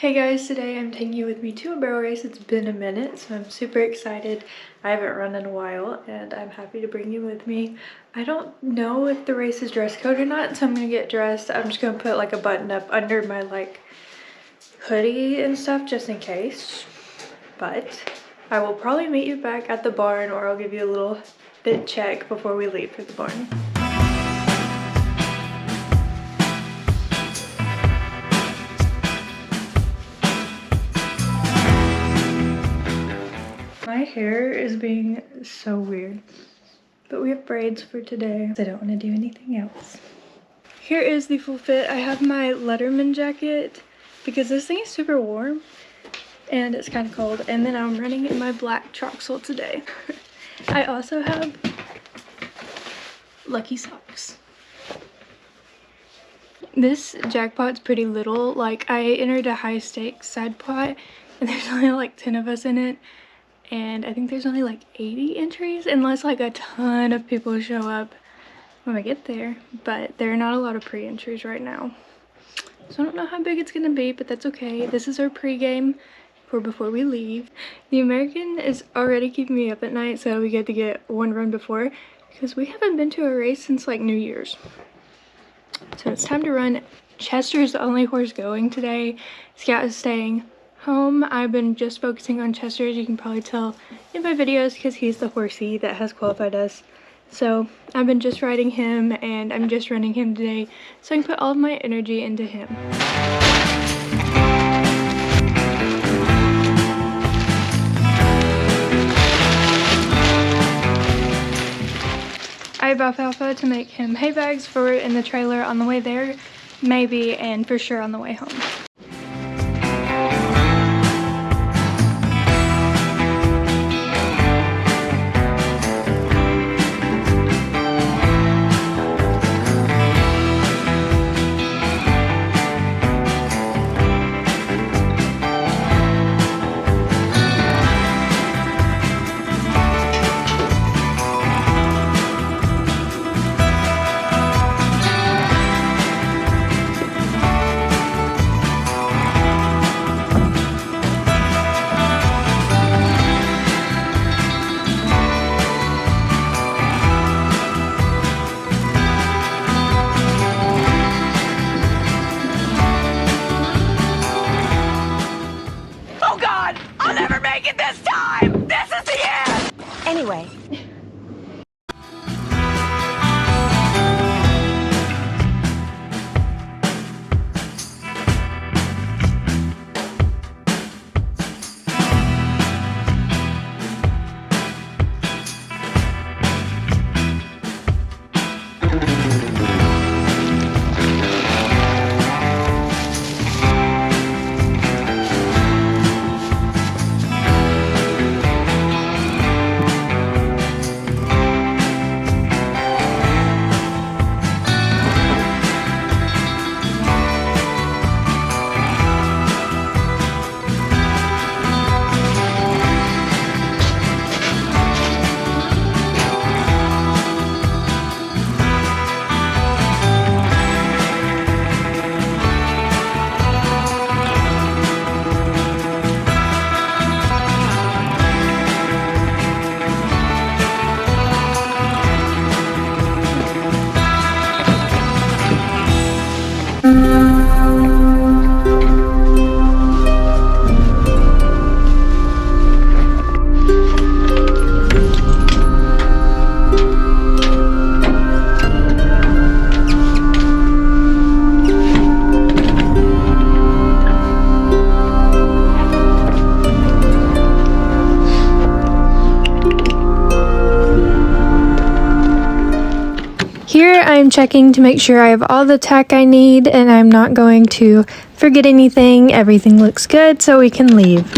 Hey guys, today I'm taking you with me to a barrel race. It's been a minute, so I'm super excited. I haven't run in a while and I'm happy to bring you with me. I don't know if the race is dress code or not, so I'm gonna get dressed. I'm just gonna put like a button up under my like hoodie and stuff just in case. But I will probably meet you back at the barn, or I'll give you a little bit check before we leave for the barn. My hair is being so weird, but we have braids for today. I don't want to do anything else. Here is the full fit. I have my Letterman jacket because this thing is super warm and it's kind of cold. And then I'm running in my black Troxel today. I also have lucky socks. This jackpot's pretty little. Like, I entered a high stakes side pot and there's only like 10 of us in it. And I think there's only like 80 entries unless like a ton of people show up when I get there. But there are not a lot of pre-entries right now. So I don't know how big it's gonna be, but that's okay. This is our pre-game for before we leave. The American is already keeping me up at night, so we get to get one run before because we haven't been to a race since like New Year's. So it's time to run. Chester is the only horse going today. Scout is staying home. I've been just focusing on Chester, as you can probably tell in my videos, because he's the horsey that has qualified us. So I've been just riding him and I'm just running him today so I can put all of my energy into him. I have alfalfa to make him hay bags for in the trailer on the way there, maybe, and for sure on the way home. Anyway. Here I'm checking to make sure I have all the tack I need and I'm not going to forget anything. Everything looks good, so we can leave.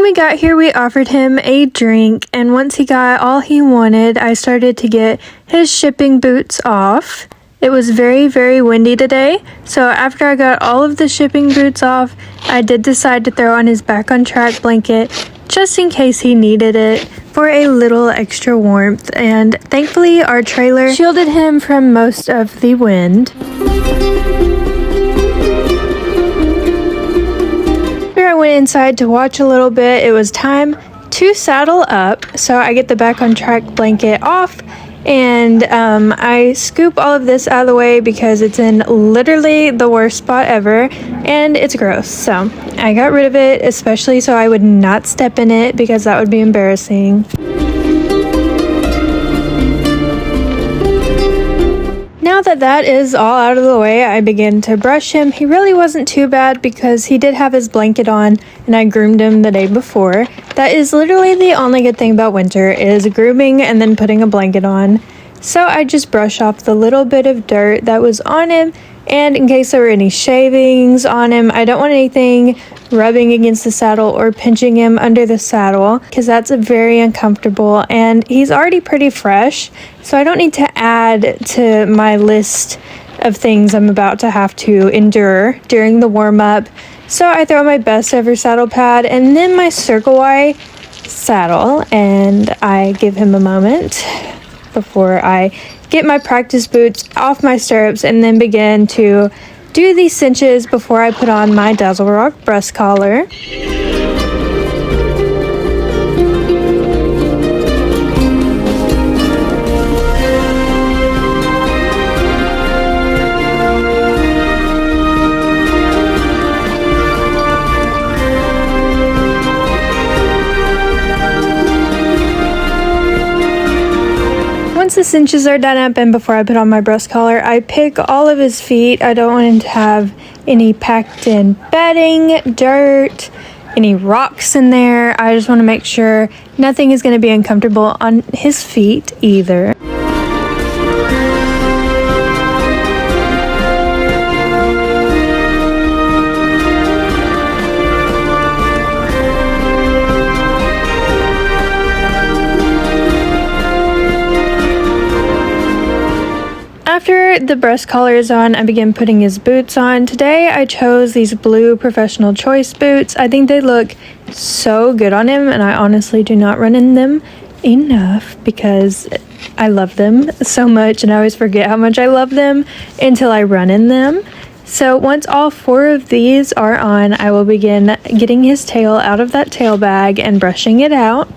we got here, we offered him a drink, and once he got all he wanted, I started to get his shipping boots off. It was very, very windy today, so after I got all of the shipping boots off, I did decide to throw on his back on track blanket just in case he needed it for a little extra warmth, and thankfully our trailer shielded him from most of the wind. I went inside to watch a little bit. It was time to saddle up, so I get the back on track blanket off, and I scoop all of this out of the way because it's in literally the worst spot ever and it's gross. So I got rid of it, especially so I would not step in it because that would be embarrassing. Now that that is all out of the way, I began to brush him. He really wasn't too bad because he did have his blanket on and I groomed him the day before. That is literally the only good thing about winter, is grooming and then putting a blanket on. So I just brush off the little bit of dirt that was on him, and in case there were any shavings on him, I don't want anything rubbing against the saddle or pinching him under the saddle because that's very uncomfortable, and he's already pretty fresh, so I don't need to add to my list of things I'm about to have to endure during the warm-up. So I throw my best ever saddle pad and then my Circle Y saddle, and I give him a moment before I get my practice boots off my stirrups and then begin to do these cinches before I put on my Dazzle Rock breast collar. Once the cinches are done up and before I put on my breast collar, I pick all of his feet. I don't want him to have any packed in bedding, dirt, any rocks in there. I just want to make sure nothing is going to be uncomfortable on his feet either. After the breast collar is on, I begin putting his boots on. Today I chose these blue Professional Choice boots. I think they look so good on him, and I honestly do not run in them enough because I love them so much, and I always forget how much I love them until I run in them. So once all 4 of these are on, I will begin getting his tail out of that tail bag and brushing it out.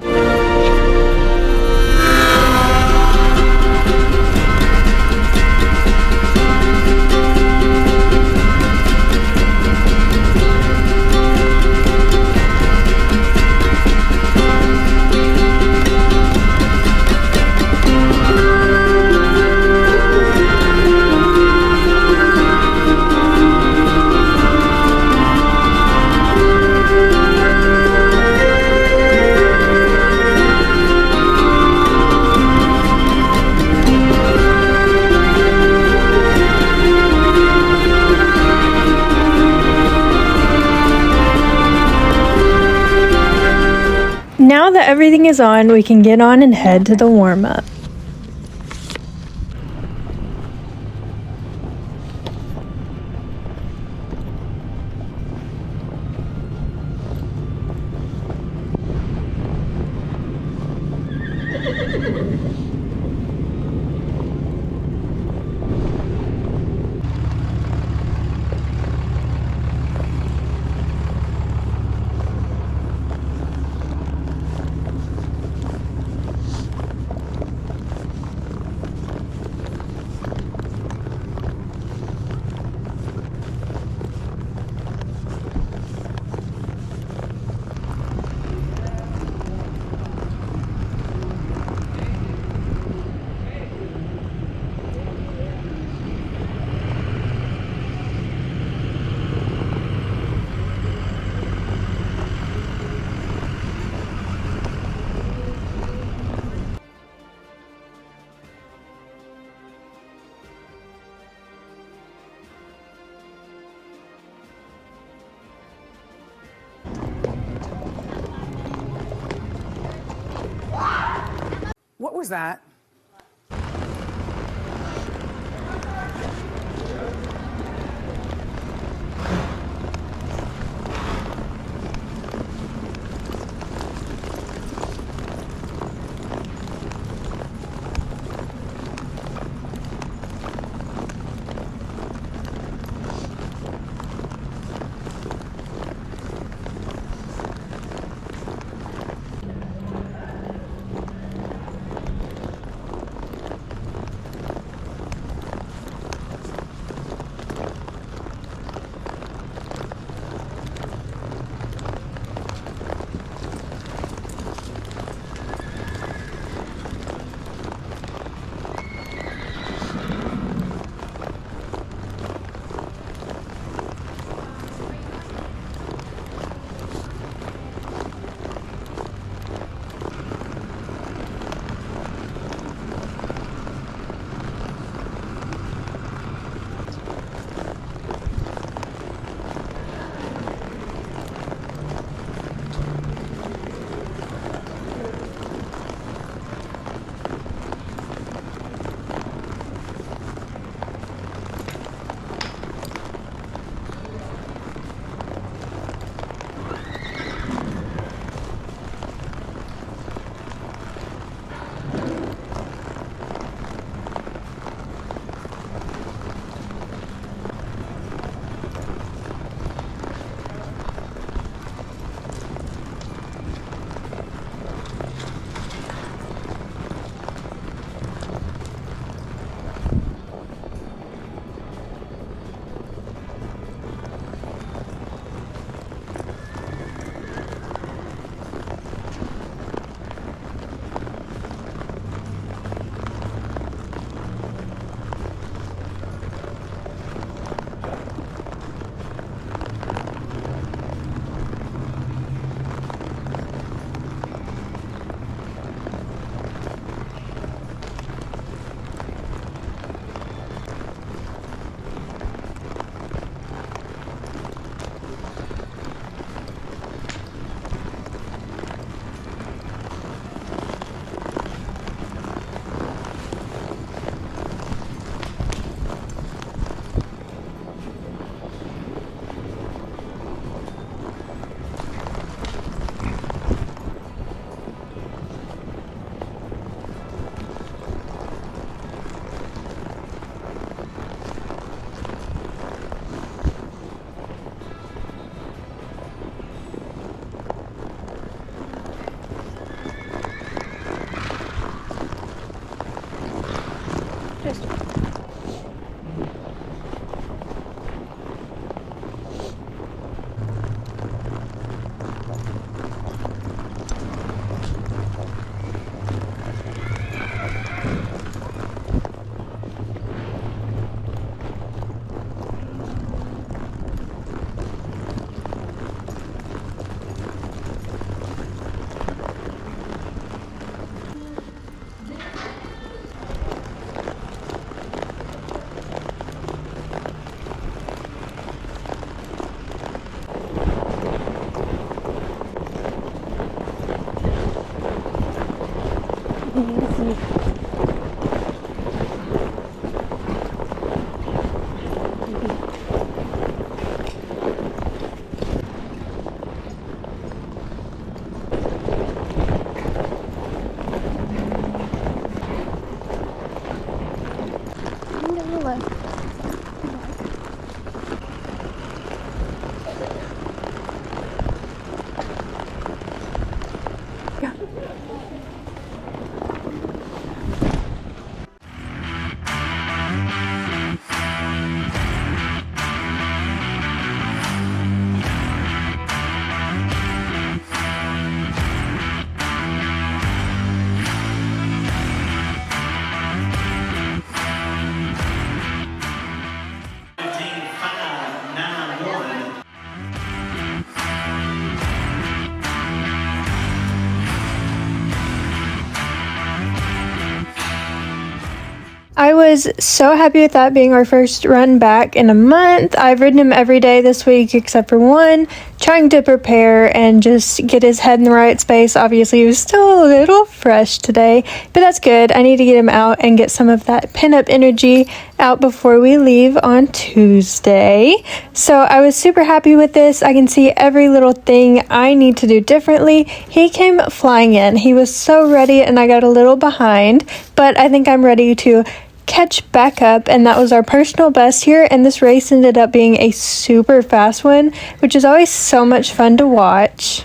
Now that everything is on, we can get on and head to the warm-up. was that? was so happy with that being our first run back in a month. I've ridden him every day this week except for one, trying to prepare and just get his head in the right space. Obviously, he was still a little fresh today, but that's good. I need to get him out and get some of that pin-up energy out before we leave on Tuesday. So I was super happy with this. I can see every little thing I need to do differently. He came flying in. He was so ready and I got a little behind, but I think I'm ready to catch back up, and that was our personal best here, and this race ended up being a super fast one, which is always so much fun to watch.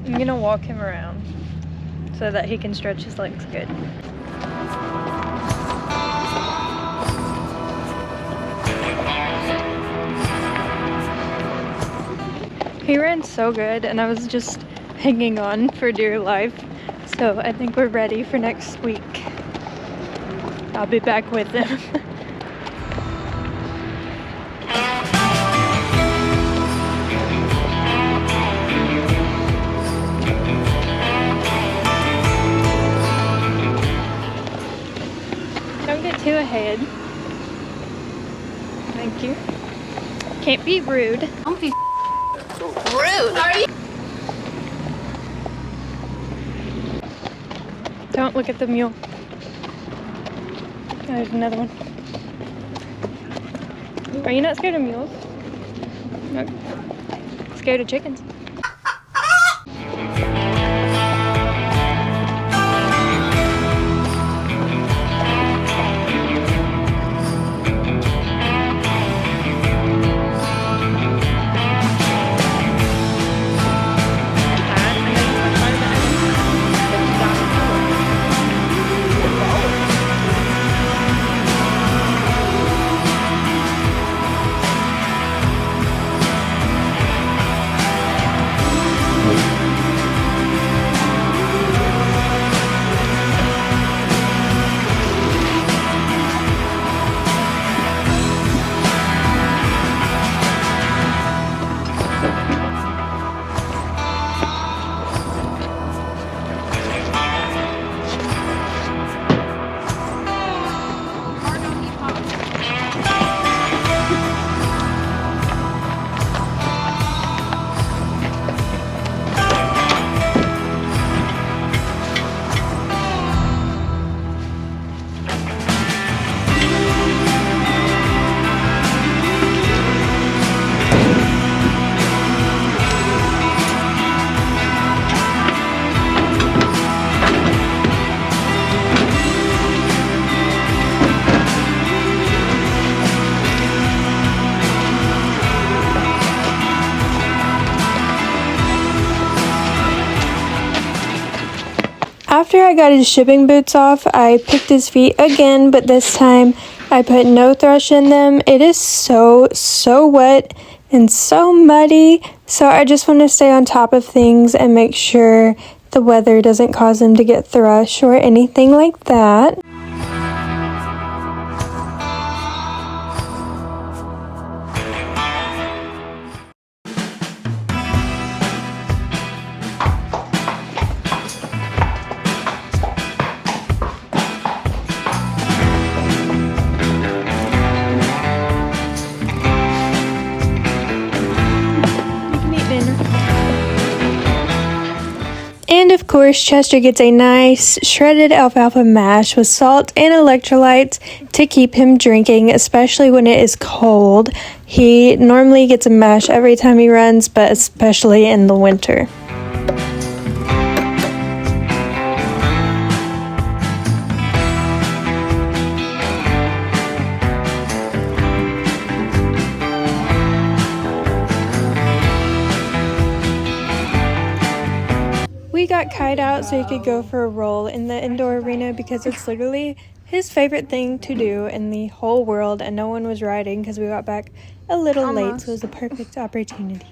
I'm gonna walk him around so that he can stretch his legs good. He ran so good and I was just hanging on for dear life. So I think we're ready for next week. I'll be back with him. Don't get too ahead. Thank you. Can't be rude. Don't be rude. Are you? Don't look at the mule. Oh, there's another one. Are you not scared of mules? No. Scared of chickens? After I got his shipping boots off, I picked his feet again, but this time I put no thrush in them. It is so wet and so muddy, so I just want to stay on top of things and make sure the weather doesn't cause him to get thrush or anything like that. And of course, Chester gets a nice shredded alfalfa mash with salt and electrolytes to keep him drinking, especially when it is cold. He normally gets a mash every time he runs, but especially in the winter. We got Kite out so he could go for a roll in the indoor arena because it's literally his favorite thing to do in the whole world, and no one was riding because we got back a little late, so it was a perfect opportunity.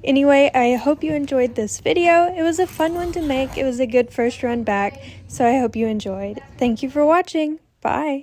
Anyway, I hope you enjoyed this video. It was a fun one to make. It was a good first run back, so I hope you enjoyed. Thank you for watching. Bye.